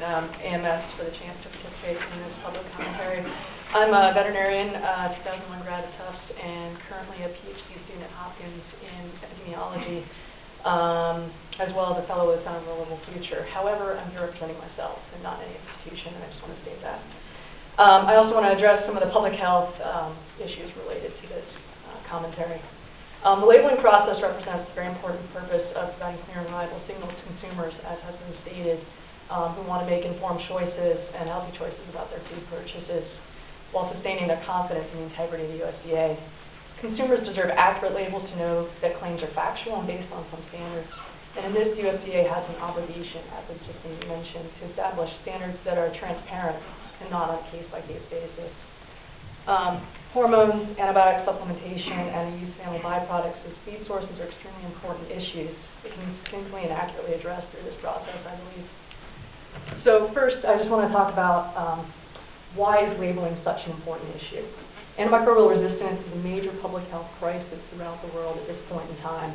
and AMS for the chance to participate in this public commentary. I'm a veterinarian, 2001 grad at Tufts, and currently a PhD student at Hopkins in epidemiology, as well as a fellow with Livable Future. However, I'm here representing myself and not any institution, and I just want to state that. I also want to address some of the public health issues related to this commentary. The labeling process represents a very important purpose of providing clear and reliable signals to consumers, as has been stated, who want to make informed choices and healthy choices about their food purchases, while sustaining their confidence in the integrity of the USDA. Consumers deserve accurate labels to know that claims are factual and based on some standards. And in this, the USDA has an obligation, as has just been mentioned, to establish standards that are transparent and not on a case-by-case basis. Hormones, antibiotic supplementation, and the use of animal byproducts as feed sources are extremely important issues that can be succinctly and accurately addressed through this process, I believe. So first, I just want to talk about why is labeling such an important issue. Antimicrobial resistance is a major public health crisis throughout the world at this point in time.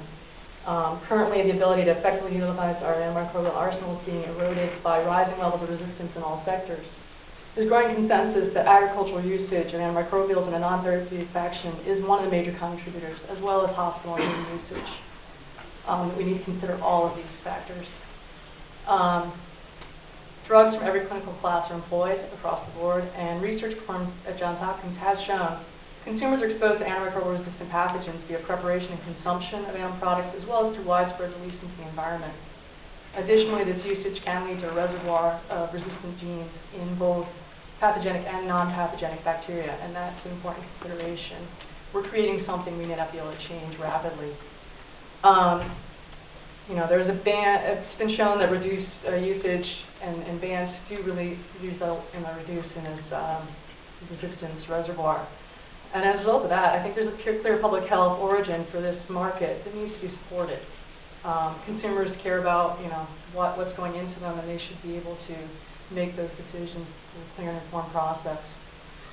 Currently, the ability to effectively utilize our antimicrobial arsenal is being eroded by rising levels of resistance in all sectors. There's growing consensus that agricultural usage of antimicrobials in a non-therapeutic fashion is one of the major contributors, as well as hospital and human usage. We need to consider all of these factors. Drugs from every clinical class are employed across the board, and research performed at Johns Hopkins has shown consumers are exposed to antimicrobial-resistant pathogens via preparation and consumption of animal products, as well as through widespread release into the environment. Additionally, this usage can lead to a reservoir of resistant genes in both pathogenic and non-pathogenic bacteria, and that's an important consideration. We're creating something we may not be able to change rapidly. There's a ban. It's been shown that reduced usage and bans do really result in a reduce in its resistance reservoir. And as a result of that, I think there's a clear public health origin for this market that needs to be supported. Consumers care about what's going into them, and they should be able to make those decisions through a clear and informed process.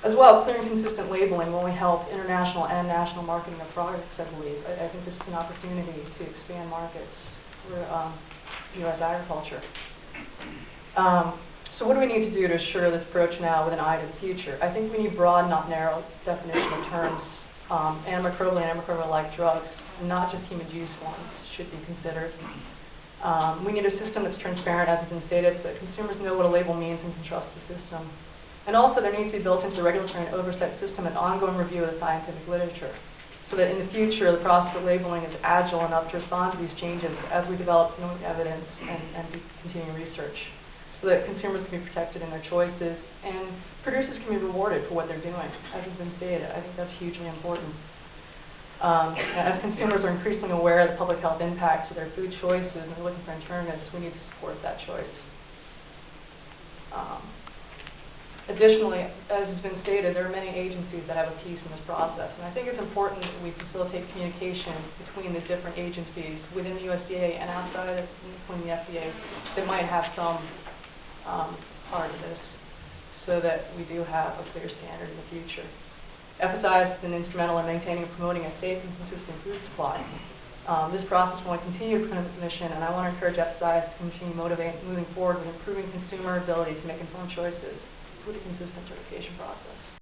As well, clear and consistent labeling will only help international and national marketing of products, I believe. I think this is an opportunity to expand markets for U.S. agriculture. So what do we need to do to assure this approach now with an eye to the future? I think we need broad, not narrow definition of terms. Antimicrobial and antimicrobial-like drugs, and not just human use ones, should be considered. We need a system that's transparent, as has been stated, so that consumers know what a label means and can trust the system. And also, there needs to be built into the regulatory and oversight system an ongoing review of the scientific literature, so that in the future, the process of labeling is agile enough to respond to these changes as we develop new evidence and continue research, so that consumers can be protected in their choices and producers can be rewarded for what they're doing, as has been stated. I think that's hugely important. As consumers are increasingly aware of the public health impacts of their food choices and are looking for alternatives, we need to support that choice. Additionally, as has been stated, there are many agencies that have a piece in this process, and I think it's important that we facilitate communication between the different agencies within the USDA and outside of the FDA that might have some part of this, so that we do have a clear standard in the future. FSIS has been instrumental in maintaining and promoting a safe and consistent food supply. This process will continue to prove its mission, and I want to encourage FSIS to continue moving forward with improving consumer ability to make informed choices with a consistent certification process.